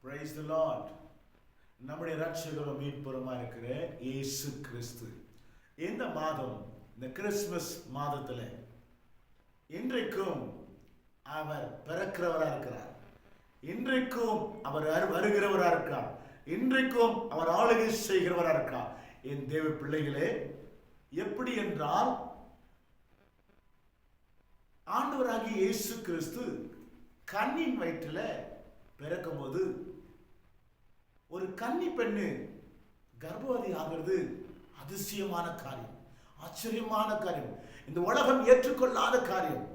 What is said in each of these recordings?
Praise the Lord. நம்முடைய ரட்சகரும் மீட்பருமா இருக்கிற இயேசு கிறிஸ்து இந்த மாதம், இந்த கிறிஸ்துமஸ் மாதத்துல இன்றைக்கும் அவர் பிறக்கிறவரா இருக்கிறார். இன்றைக்கும் அவர் வருகிறவரா இருக்கிறார். இன்றைக்கும் அவர் ஆளுகை செய்கிறவரா இருக்கிறார். என் தேவ பிள்ளைகளே, எப்படி என்றால் ஆண்டவராகிய இயேசு கிறிஸ்து கன்னியின் வயிற்றில பிறக்கும் போது ஒரு கன்னி பெண்ணு கர்ப்பவதி ஆகிறது அதிசயமான காரியம், ஆச்சரியமான காரியம், இந்த உலகம் ஏற்றுக்கொள்ளாத காரியம்.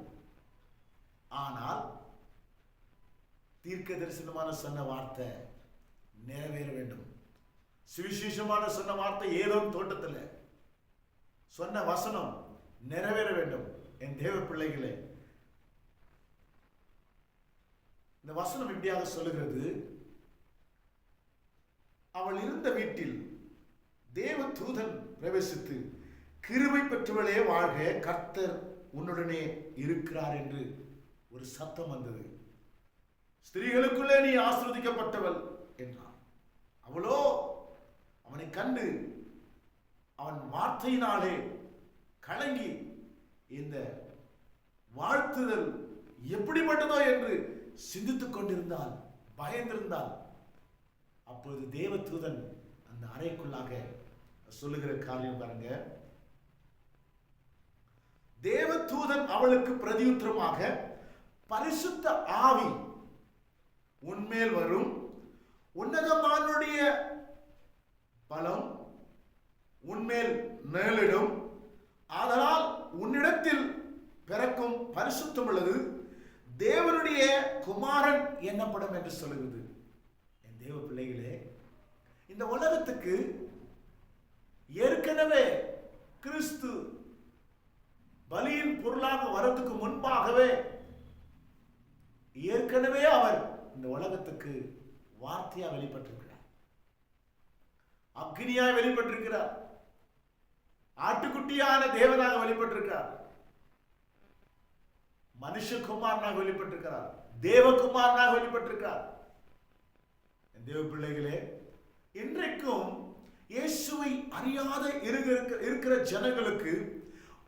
ஆனால் தீர்க்க தரிசனமான சொன்ன வார்த்தை நிறைவேற வேண்டும். சுவிசேஷமான சொன்ன வார்த்தை ஏதோன் தோட்டத்தில் சொன்ன வசனம் நிறைவேற வேண்டும். என் தேவ பிள்ளைகளே, இந்த வசனம் இப்படியாக சொல்லுகிறது, அவள் இருந்த வீட்டில் தேவ தூதன் பிரவேசித்து, கிருபை பெற்றவளே வாழ்க, கர்த்தர் உன்னுடனே இருக்கிறார் என்று ஒரு சத்தம் வந்தது. ஸ்திரீகளுக்குள்ளே நீ ஆசீர்வதிக்கப்பட்டவள் என்றான். அவளோ அவனை கண்டு அவன் வார்த்தையினாலே கலங்கி இந்த வாழ்த்துதல் எப்படிப்பட்டதோ என்று சிந்தித்துக் கொண்டிருந்தால், பயந்திருந்தால், அப்பொழுது தேவதூதன் அந்த அறைக்குள்ளாக சொல்லுகிற காரியம் பாருங்க. தேவதூதன் அவளுக்கு பிரதியுத்தரமாக, பரிசுத்த ஆவி உன்மேல் வரும், உன்னதமானுடைய பலம் உன்மேல் மேலிடும், ஆதலால் உன்னிடத்தில் பிறக்கும் பரிசுத்தம் உள்ளது தேவனுடைய குமாரன் என்னப்படும் என்று சொல்லுகிறது. என் தேவ பிள்ளைகளே, இந்த உலகத்துக்கு ஏற்கனவே கிறிஸ்து பலியின் பொருளாக வரதுக்கு முன்பாகவே ஏற்கனவே அவர் இந்த உலகத்துக்கு வார்த்தையா வெளிப்பட்டிருக்கிறார், அக்னியாய் வெளிப்பட்டிருக்கிறார், ஆட்டுக்குட்டியான தேவனாக வெளிப்பட்டிருக்கிறார், மனுஷகுமாரனாக வெளிப்பட்டிருக்கிறார், தேவகுமாரனாக வெளிப்பட்டிருக்கிறார். தேவ பிள்ளைகளே, இன்றைக்கும் இயேசுவை அறியாத இருக்கிற ஜனங்களுக்கு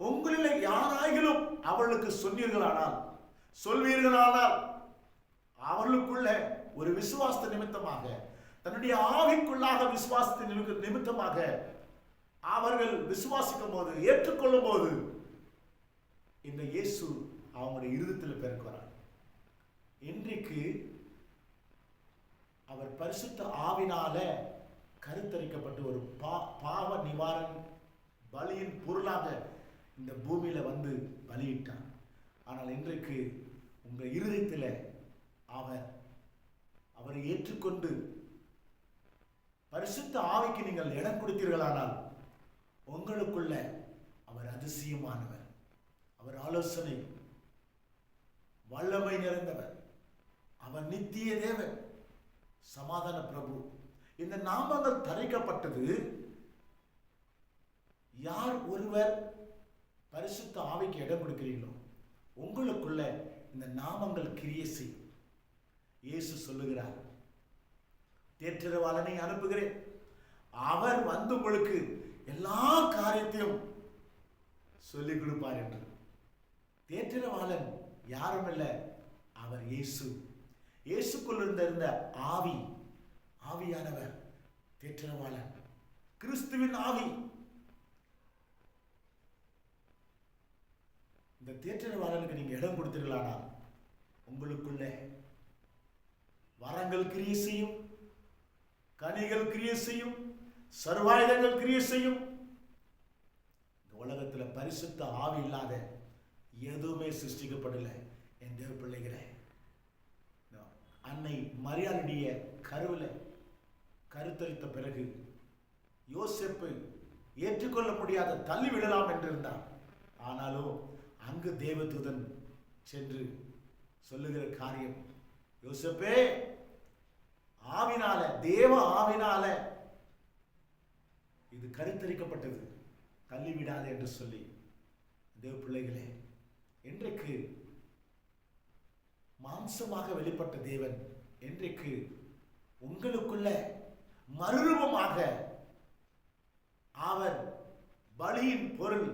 உங்களில் யாராயிலும் அவர்களுக்கு சொன்னீர்களானால், சொல்வீர்களானால், அவர்களுக்குள்ள ஒரு விசுவாச நிமித்தமாக, தன்னுடைய ஆவிக்குள்ளாக விசுவாசத்தின் நிமித்தமாக அவர்கள் விசுவாசிக்கும் போது, ஏற்றுக்கொள்ளும் போது, இந்த இயேசு அவங்களுடைய இருதயத்தில் பிறக்கிறார். இன்றைக்கு அவர் பரிசுத்த ஆவினால கருத்தரிக்கப்பட்டு ஒரு பாவ நிவாரண பலியின் பொருளாக இந்த பூமியில வந்து பலியிட்டார். ஆனால் இன்றைக்கு உங்க இருதயத்தில் அவரை ஏற்றுக்கொண்டு பரிசுத்த ஆவிக்கு நீங்கள் இடம் கொடுத்தீர்களானால் உங்களுக்குள்ள அவர் அதிசயமானவர், அவர் ஆலோசனை வல்லமை நிறைந்தவர், அவர் நித்திய தேவன், சமாதான பிரபு. இந்த நாமங்கள் தரிக்கப்பட்டது யார் ஒருவர் பரிசுத்த ஆவிக்கு இடம் கொடுக்கிறீங்களோ உங்களுக்குள்ள இந்த நாமங்கள் கிரியை செய்யும். இயேசு சொல்லுகிறார், தேற்றரவாளனை அனுப்புகிறேன், அவர் வந்து உங்களுக்கு எல்லா காரியத்தையும் சொல்லிக் கொடுப்பார் என்று. தேற்றரவாளன் யாரும் இல்லை, அவர் இயேசு. இயேசுக்குள் இருந்த ஆவியானவர் தேற்றரவாளன், கிறிஸ்துவின் ஆவி. இந்த தேற்றரவாளனுக்கு நீங்க இடம் கொடுத்தீர்களானால் உங்களுக்குள்ள வரங்கள் கிரியை செய்யும், கனிகள் கிரியை செய்யும், சர்வாயுதங்கள் கிரியை செய்யும். இந்த உலகத்துல பரிசுத்த ஆவி இல்லாத எதுவுமே சிருஷ்டிக்கப்படல. என் தேவ பிள்ளைகளே, அன்னை மரியாளுடைய கருவில கருத்தரித்த பிறகு யோசேப்பு ஏற்றுக்கொள்ள முடியாத தள்ளி விடலாம் என்றிருந்தார். ஆனாலும் அங்கு தேவதூதன் சென்று சொல்லுகிற காரியம், யோசேப்பே, ஆவினால, தேவ ஆவினால இது கருத்தரிக்கப்பட்டது, தள்ளிவிடாது என்று சொல்லி. தேவ பிள்ளைகளே, இன்றைக்கு மாம்சமாக வெளிப்பட்ட தேவன் இன்றைக்கு உங்களுக்குள்ள மறுரூபமாக அவர் பலியின் பொருள்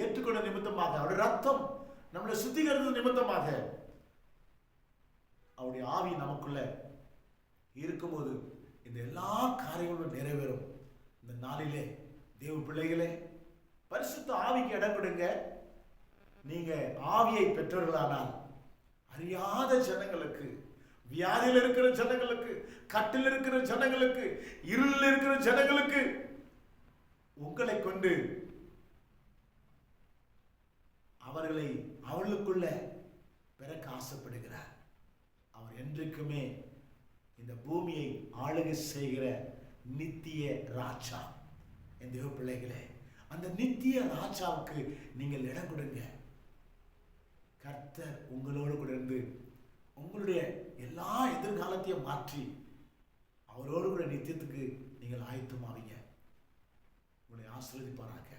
ஏற்றுக்கொண்ட நிமித்தமாக, அவருடைய ரத்தம் நம்மளை சுத்திகரித்த நிமித்தமாக அவருடைய ஆவி நமக்குள்ள இருக்கும்போது இந்த எல்லா காரியங்களும் நிறைவேறும். இந்த நாளிலே தேவ பிள்ளைகளே, பரிசுத்த ஆவிக்கு இடம் கொடுங்க. நீங்க ஆவியை பெற்றவர்களானால் அறியாத ஜனங்களுக்கு, வியாதியில் இருக்கிற ஜனங்களுக்கு, கட்டில் இருக்கிற ஜனங்களுக்கு, இருளில் இருக்கிற ஜனங்களுக்கு உங்களை கொண்டு அவர்களுக்குள்ள பிறக்க ஆசைப்படுகிறார். அவர் என்றைக்குமே இந்த பூமியை ஆளுகை செய்கிற நித்திய ராஜா. என் தேவ பிள்ளைகளே, அந்த நித்திய ராஜாவுக்கு நீங்கள் இடம் கொடுங்க. கர்த்தர் உங்களோடு கூட இருந்து உங்களுடைய எல்லா எதிர்காலத்தையும் மாற்றி அவரோடு கூட நித்தியத்துக்கு நீங்கள் ஆயத்தமாவீங்க. உங்களை ஆசீர்வதிப்பாராக.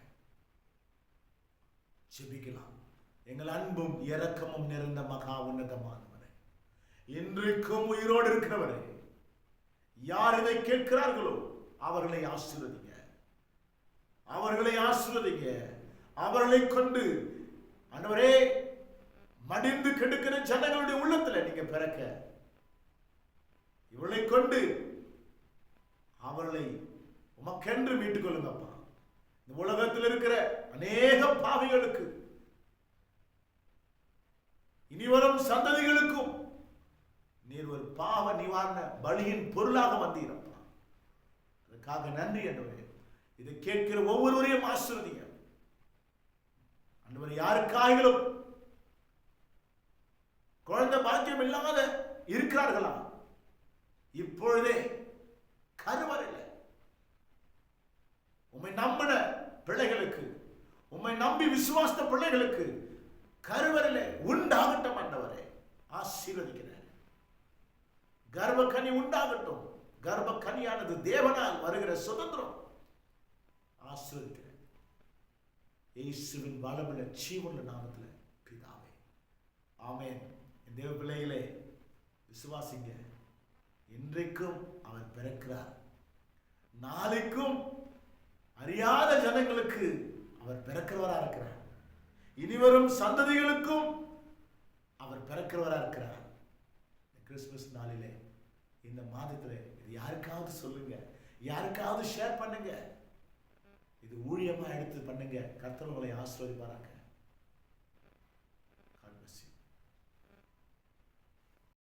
ஜெபிக்கலாம். எங்கள் அன்பும் இரக்கமும் நிறைந்த மகா உன்னதமானவரே, இன்றைக்கும் உயிரோடு இருக்கிறவரே, யார் இதை கேட்கிறார்களோ அவர்களை ஆசீர்வதிங்க, அவர்களை ஆசீர்வதிங்க. அவர்களை கொண்டு ஆண்டவரே மடிந்து கெடுக்கிற ஜனங்களுடைய உள்ளத்துல நீங்க பிறக்க, இவர்களை கொண்டு அவர்களை உமக்கென்று மீட்டுக் கொள்ளுங்கப்பா. இந்த உலகத்தில் இருக்கிற அநேக பாவிகளுக்கு, இனிவரும் சந்ததிகளுக்கும் நீர் ஒரு பாவ நிவாரண பலியின் பொருளாக வந்தீரப்பா. அதுக்காக நன்றி ஆண்டவரே. இதை கேட்கிற ஒவ்வொருவரையும் ஆசீர்வதிங்க ஆண்டவரே. யாருக்காயிலும் குழந்தை பாக்கியம் இல்லாத இருக்கிறார்களா? இப்பொழுதே கருவறையில் உம்மை நம்பின பிள்ளைகளுக்கு, உம்மை நம்பி விசுவாச பிள்ளைகளுக்கு கருவறையிலே உண்டாகட்டும் ஆண்டவரே. ஆசீர்வதிக்கிறேன். கர்ப்பக்கனி உண்டாகட்டும். கர்ப்பக்கனியானது தேவனால் வருகிற சுதந்திரம். ஆசீர்வதிக்கிறேன் இயேசுவின் வல்லமையுள்ள ஜீவனுள்ள நாமத்தில் பிதாவே, ஆமென். என் தேவ பிள்ளைகளே, விசுவாசிங்க. இன்றைக்கும் அவர் பிறக்கிறார். நாளைக்கும் அறியாத ஜனங்களுக்கு அவர் பிறக்கிறவரா இருக்கிறார். இனிவரும் சந்ததிகளுக்கும் அவர் பிறக்கிறவரா இருக்கிறார். கிறிஸ்துமஸ் நாளிலே, இந்த மாதத்தில் இது யாருக்காவது சொல்லுங்க, யாருக்காவது ஷேர் பண்ணுங்க. இது ஊழியமா எடுத்து பண்ணுங்க. கர்த்தர் உங்களை ஆசீர்வதிப்பாராக.